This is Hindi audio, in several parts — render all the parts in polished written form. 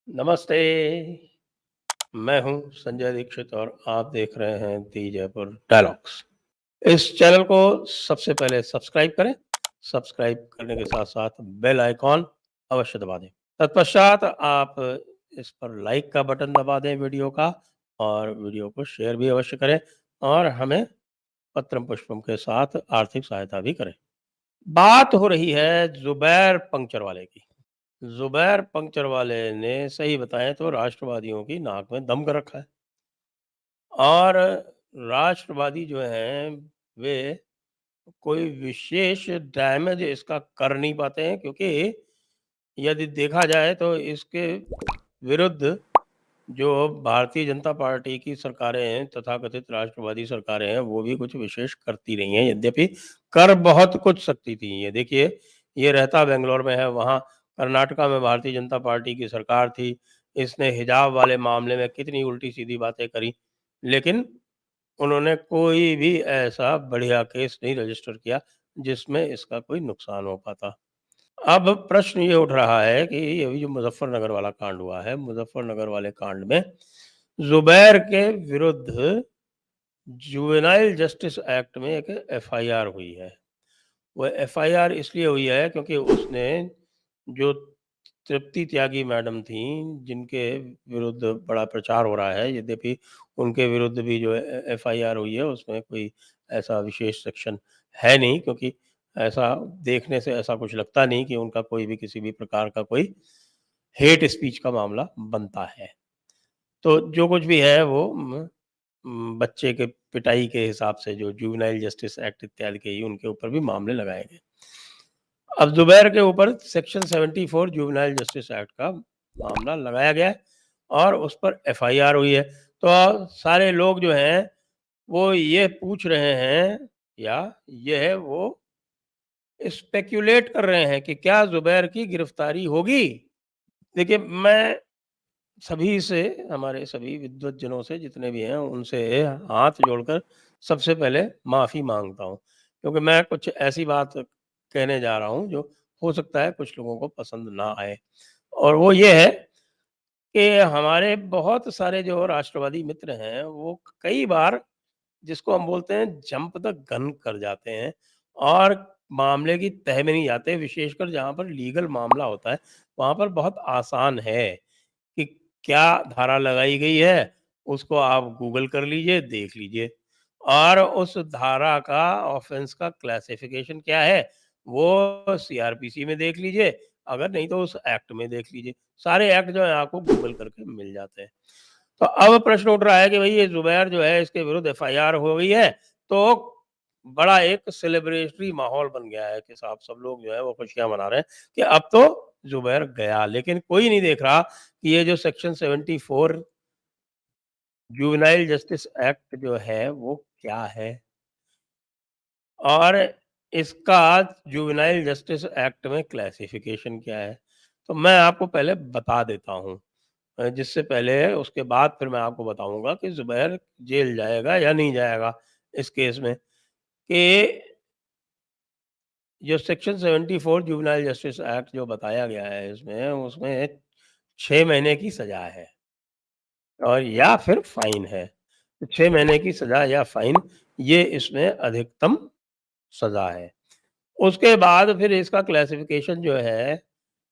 नमस्ते, मैं हूँ संजय दीक्षित और आप देख रहे हैं दी जयपुर डायलॉग्स। इस चैनल को सबसे पहले सब्सक्राइब करें, सब्सक्राइब करने के साथ-साथ बेल आइकॉन अवश्य दबा दें। तत्पश्चात आप इस पर लाइक का बटन दबा दें वीडियो का और वीडियो को शेयर भी अवश्य करें और हमें पत्रम पुष्पम के साथ आर्थिक सहायता भी करें। बात हो रही है ज़ुबैर पंक्चर वाले की। ज़ुबैर पंक्चर वाले ने सही बताएँ तो राष्ट्रवादियों की नाक में दम कर रखा है और राष्ट्रवादी जो हैं, वे कोई विशेष डैमेज इसका कर नहीं पाते हैं क्योंकि यदि देखा जाए तो इसके विरुद्ध जो भारतीय जनता पार्टी की सरकारें हैं, तथाकथित राष्ट्रवादी सरकारें हैं, वो भी कुछ विशेष करती रही हैं, यद्यपि कर बहुत कुछ सकती थी। ये देखिए, ये रहता बैंगलोर में है, वहाँ कर्नाटका में भारतीय जनता पार्टी की सरकार थी। इसने हिजाब वाले मामले में कितनी उल्टी-सीधी बातें करी, लेकिन उन्होंने कोई भी ऐसा बढ़िया केस नहीं रजिस्टर किया, जिसमें इसका कोई नुकसान हो पाता। अब प्रश्न ये उठ रहा है कि अभी जो मुज़फ्फरनगर वाला कांड हुआ है, मुज़फ्फरनगर वाले कांड में ज़ुबैर के विरुद्ध जुवेनाइल जस्टिस एक्ट में एक एफआईआर हुई है। वो एफआईआर इसलिए हुई है क्योंकि उसने जो तृप्ति त्यागी मैडम थीं, जिनके विरुद्ध बड़ा प्रचार हो रहा है, यद्यपि उनके विरुद्ध भी जो एफआईआर हुई है, उसमें कोई ऐसा विशेष सेक्शन है नहीं क्योंकि ऐसा देखने से ऐसा कुछ लगता नहीं कि उनका कोई भी किसी भी प्रकार का कोई हेट स्पीच का मामला बनता है। तो जो कुछ भी है वो बच्चे के पिटाई के हिसाब से जो जुवेनाइल जस्टिस एक्ट इत्यादि के ही उनके ऊपर भी मामले लगाए गए। अब ज़ुबैर के ऊपर सेक्शन 74 जुवेनाइल जस्टिस एक्ट का मामला लगाया गया है और उस पर एफआईआर हुई है। तो सारे लोग जो हैं, वो ये पूछ रहे हैं या ये है वो स्पेक्युलेट कर रहे हैं कि क्या ज़ुबैर की गिरफ्तारी होगी? देखिए, मैं सभी से, हमारे सभी विद्वज्जनों से जितने भी हैं, उनसे हाथ जोड़कर सबसे पहले माफ़ी माँगता हूँ। क्योंकि मैं कुछ ऐसी बात कहने जा रहा हूँ, जो हो सकता है कुछ लोगों को पसंद ना आए। और वो ये है कि हमारे बहुत सारे जो राष्ट्रवादी मित्र हैं, वो कई बार जिसको हम बोलते हैं जंप द गन कर जाते हैं और मामले की तह में नहीं जाते, विशेषकर जहाँ पर लीगल मामला होता है, वहाँ पर बहुत आसान है कि क्या धारा लगाई गई है, उसको आप गूगल कर लीजिए, देख लीजिए और उस धारा का ऑफ़ेंस का क्लासिफ़िकेशन क्या है, वो सीआरपीसी में देख लीजिए, अगर नहीं तो उस एक्ट में देख लीजिए। सारे एक्ट जो हैं आपको गूगल करके मिल जाते हैं। तो अब प्रश्न उठ रहा है कि भई ये ज़ुबैर जो है, इसके विरुद्ध एफआईआर हो गई है, तो बड़ा एक सेलिब्रेटरी माहौल बन गया है कि साहब सब लोग जो है वो खुशियाँ मना रहे हैं कि अब तो ज़ुबैर गया। लेकिन कोई नहीं देख रहा कि ये जो सेक्शन 74 जुवेनाइल जस्टिस एक्ट जो है वो क्या है? और इसका जुवेनाइल जस्टिस एक्ट में क्लासिफ़िकेशन क्या है? तो मैं आपको पहले बता देता हूँ। जिससे पहले उसके बाद फिर मैं आपको बताऊँगा कि ज़ुबैर जेल जाएगा या नहीं जाएगा इस केस में, कि जो सेक्शन 74 जुवेनाइल जस्टिस एक्ट जो बताया गया है इसमें, उसमें 6 महीने की सज़ा है और या फिर फ़ाइन है। तो 6 महीने की सज़ा या फ़ाइन, ये इसमें अधिकतम सज़ा है। उसके बाद फिर इसका क्लासिफ़िकेशन जो है,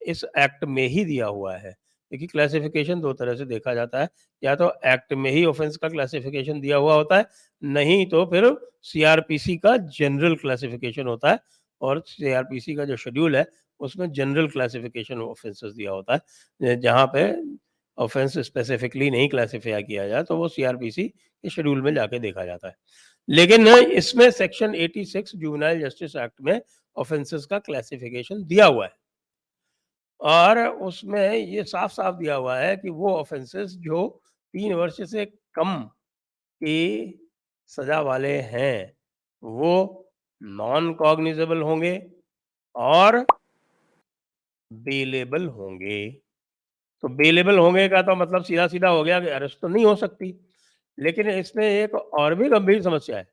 इस एक्ट में ही दिया हुआ है। देखिए, क्लासिफ़िकेशन 2 तरह से देखा जाता है, या तो एक्ट में ही ऑफ़ेंस का क्लासिफ़िकेशन दिया हुआ होता है, नहीं तो फिर सीआरपीसी का जनरल क्लासिफ़िकेशन होता है और सीआरपीसी का जो शेड्यूल है, उसमें जनरल क्लासिफ़िकेशन ऑफ़ेंसेस दिया होता है। जहाँ पे ऑफ़ेंस स्पेसिफ़िकली नहीं क्लासिफ़ाई किया जाए, तो वो सीआरपीसी के शेड्यूल में जाके देखा जाता है। लेकिन इसमें सेक्शन 86 जुवेनाइल जस्टिस एक्ट में ऑफ़ेंसेस का क्लासिफ़िकेशन दिया हुआ है और उसमें ये साफ-साफ दिया हुआ है कि वो ऑफ़ेंसेस जो 3 वर्ष से कम की सज़ा वाले हैं, वो नॉन कॉग्निज़ेबल होंगे और बेलेबल होंगे। तो बेलेबल होंगे का तो मतलब सीधा-सीधा हो गया कि अरेस्ट तो नहीं हो सकती। लेकिन इसमें एक और भी गंभीर समस्या है।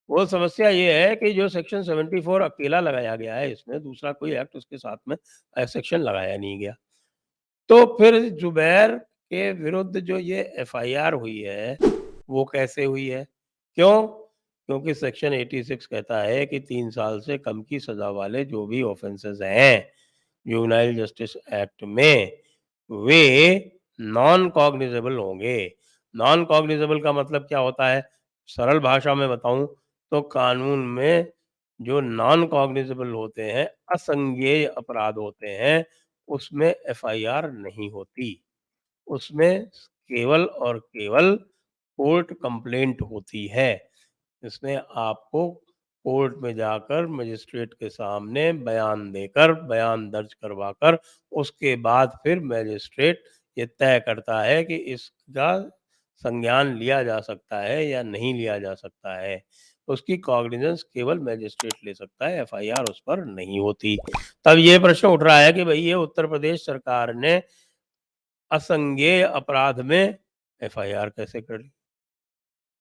वो समस्या ये है कि जो सेक्शन 74 अकेला लगाया गया है इसमें, दूसरा कोई एक्ट उसके साथ में सेक्शन लगाया नहीं गया। तो फिर ज़ुबैर के विरुद्ध जो ये एफआईआर हुई है, वो कैसे हुई है? क्यों? क्योंकि सेक्शन 86 कहता है कि 3 साल से कम की सज़ा वाले जो भी ऑफ़ेंसेस हैं, जुवेनाइल जस्टिस एक्ट में, वे नॉन कॉग्निज़ेबल होंगे। नॉन कॉग्निज़ेबल का मतलब क्या होता है? सरल भाषा में बताऊँ तो कानून में जो नॉन कॉग्निज़ेबल होते हैं, असंज्ञेय अपराध होते हैं, उसमें एफआईआर नहीं होती। उसमें केवल और केवल कोर्ट कंप्लेंट होती है। इसमें आपको कोर्ट में जाकर मजिस्ट्रेट के सामने बयान देकर, बयान दर्ज करवाकर, उसके बाद फिर मजिस्ट्रेट ये तय करता है कि इसका संज्ञान लिया जा सकता है या नहीं लिया जा सकता है। उसकी कॉग्निजेंस केवल मजिस्ट्रेट ले सकता है, एफआईआर उस पर नहीं होती। तब ये प्रश्न उठ रहा है कि भई ये उत्तर प्रदेश सरकार ने असंज्ञेय अपराध में एफआईआर कैसे कर ली?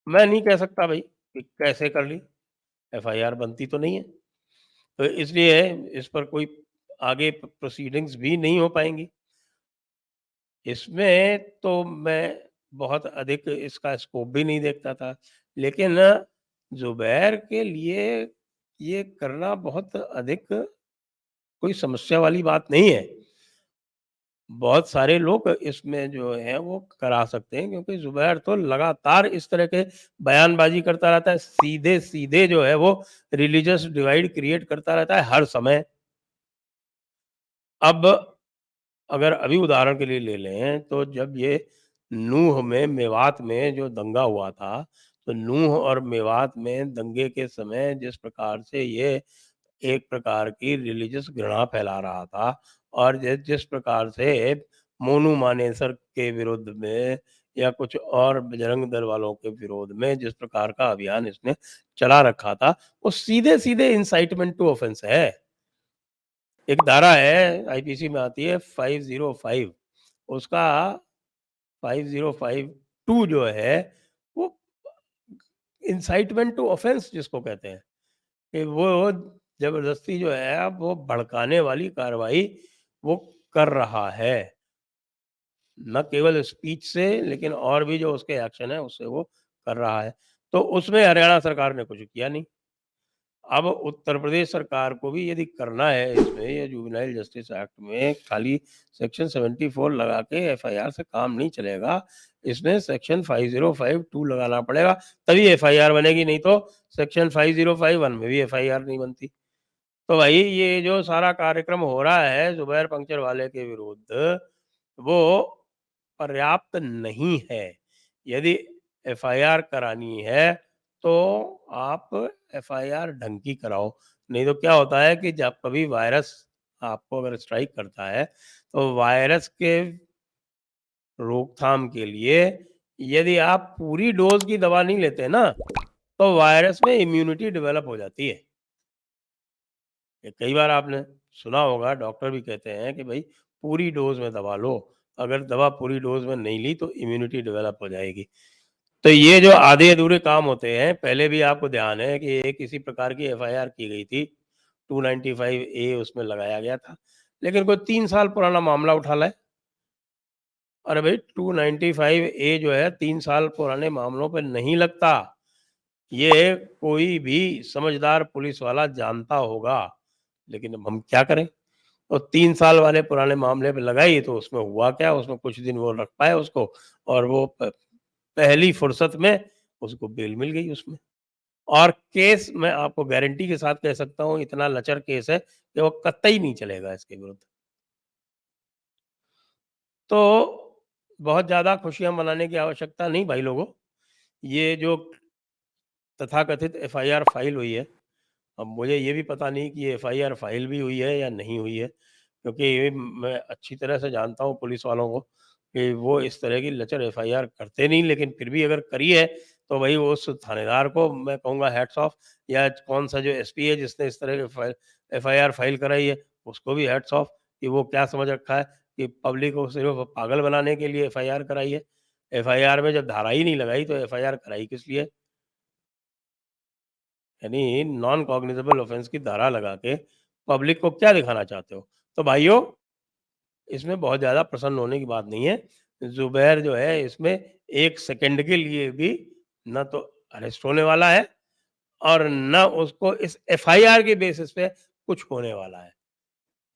मैं नहीं कह सकता भई कि कैसे कर ली, एफआईआर बनती तो नहीं है। तो इसलिए इस पर कोई आगे प्रोसीडिंग्स भी नहीं हो पाएँगी। इसमें तो मैं बहुत अधिक इसका स्कोप भी नहीं देखता था। लेकिन ज़ुबैर के लिए ये करना बहुत अधिक कोई समस्या वाली बात नहीं है। बहुत सारे लोग इसमें जो है वो करा सकते हैं, क्योंकि ज़ुबैर तो लगातार इस तरह के बयानबाज़ी करता रहता है, सीधे-सीधे जो है वो रिलीजियस डिवाइड क्रिएट करता रहता है हर समय। अब अगर अभी उदाहरण के लिए ले लें, तो जब ये नूह में, मेवात में जो दंगा हुआ था, तो नूह और मेवात में दंगे के समय जिस प्रकार से ये एक प्रकार की रिलीजियस घृणा फैला रहा था, और जिस प्रकार से मोनू मानेसर के विरुद्ध में या कुछ और बजरंग दल वालों के विरोध में जिस प्रकार का अभियान इसने चला रखा था, वो सीधे-सीधे इंसाइटमेंट टू ऑफेंस है। एक धारा है आईपीसी में आती है 505, उसका 5052 जो है वो इंसाइटमेंट टू ऑफेंस जिसको कहते हैं, कि वो ज़बरदस्ती जो है वो भड़काने वाली कार्रवाई वो कर रहा है। न केवल स्पीच से, लेकिन और भी जो उसके एक्शन है उससे वो कर रहा है। तो उसमें हरियाणा सरकार ने कुछ किया नहीं। अब उत्तर प्रदेश सरकार को भी यदि करना है इसमें, ये जुवेनाइल जस्टिस एक्ट में खाली सेक्शन 74 लगा के एफआईआर से काम नहीं चलेगा। इसमें सेक्शन 5052 लगाना पड़ेगा, तभी एफआईआर बनेगी, नहीं तो सेक्शन 5051 में भी एफआईआर नहीं बनती। तो भाई ये जो सारा कार्यक्रम हो रहा है ज़ुबैर पंक्चर वाले के विरुद्ध, वो पर्याप्त नहीं है। यदि एफआईआर करानी है, तो आप एफआईआर ढंग की कराओ। नहीं तो क्या होता है कि जब कभी वायरस आपको अगर स्ट्राइक करता है, तो वायरस के रोकथाम के लिए यदि आप पूरी डोज़ की दवा नहीं लेते ना, तो वायरस में इम्यूनिटी डेवलप हो जाती है। ये कई बार आपने सुना होगा, डॉक्टर भी कहते हैं कि भाई पूरी डोज में दवा लो, अगर दवा पूरी डोज में नहीं ली तो इम्यूनिटी डेवलप हो जाएगी। तो ये जो आधे अधूरे काम होते हैं, पहले भी आपको ध्यान है कि एक इसी प्रकार की एफआईआर की गई थी, 295 ए उसमें लगाया गया था, लेकिन कोई 3 साल पुराना मामला उठा लाए। अरे भाई 295 ए जो है 3 साल पुराने मामलों पे नहीं लगता। ये कोई भी समझदार पुलिस वाला जानता होगा, लेकिन अब हम क्या करें? और 3 साल वाले पुराने मामले पे लगाई तो उसमें हुआ क्या? उसमें कुछ दिन वो रख पाए उसको, और वो पहली फुर्सत में उसको बेल मिल गई उसमें। और केस मैं आपको गारंटी के साथ कह सकता हूँ, इतना लचर केस है कि वो कतई नहीं चलेगा इसके विरुद्ध। तो बहुत ज़्यादा खुशियाँ मनाने की आवश्यकता नहीं भाई लोगों। ये जो तथाकथित एफआईआर फाइल हुई है, अब मुझे ये भी पता नहीं कि ये एफआईआर फाइल भी हुई है या नहीं हुई है, क्योंकि ये मैं अच्छी तरह से जानता हूँ पुलिस वालों को कि वो इस तरह की लचर एफआईआर करते नहीं, लेकिन फिर भी अगर करी है तो भाई उस थानेदार को मैं कहूँगा हैट्स ऑफ, या कौन सा जो एसपी है जिसने इस तरह की एफआईआर फाइल कराई है, उसको भी हैट्स ऑफ, कि वो क्या समझ रखा है कि पब्लिक को सिर्फ पागल बनाने के लिए एफआईआर कराई है। एफआईआर में जब धारा ही नहीं लगाई तो एफआईआर कराई किस लिए? यानी नॉन कॉग्निजेबल ऑफेंस की धारा लगा के पब्लिक को क्या दिखाना चाहते हो? तो भाइयों, इसमें बहुत ज़्यादा प्रसन्न होने की बात नहीं है। ज़ुबैर जो है इसमें 1 सेकंड के लिए भी ना तो अरेस्ट होने वाला है और ना उसको इस एफआईआर के बेसिस पे कुछ होने वाला है।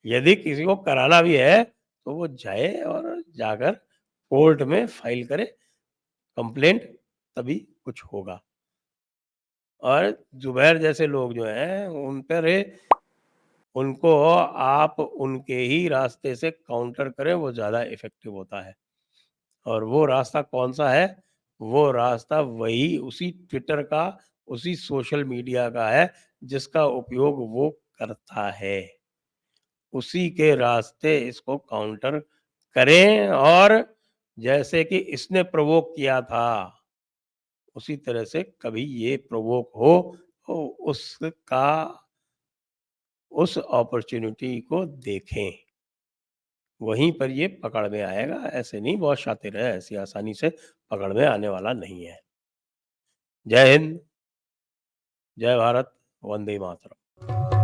यदि किसी को कराना भी है, तो वो जाए और जाकर कोर्ट में फाइल करे कंप्लेंट, तभी कुछ होगा। और ज़ुबैर जैसे लोग जो हैं उन पर उनको आप उनके ही रास्ते से काउंटर करें, वो ज़्यादा इफ़ेक्टिव होता है। और वो रास्ता कौन-सा है? वो रास्ता वही उसी ट्विटर का, उसी सोशल मीडिया का है, जिसका उपयोग वो करता है। उसी के रास्ते इसको काउंटर करें और जैसे कि इसने प्रोवोक किया था, उसी तरह से कभी ये प्रोवोक हो, तो उसका उस अपॉर्च्युनिटी को देखें। वहीं पर ये पकड़ में आएगा, ऐसे नहीं बहुत शातिर है, ऐसी आसानी से पकड़ में आने वाला नहीं है। जय हिंद, जय भारत, वंदे मातरम।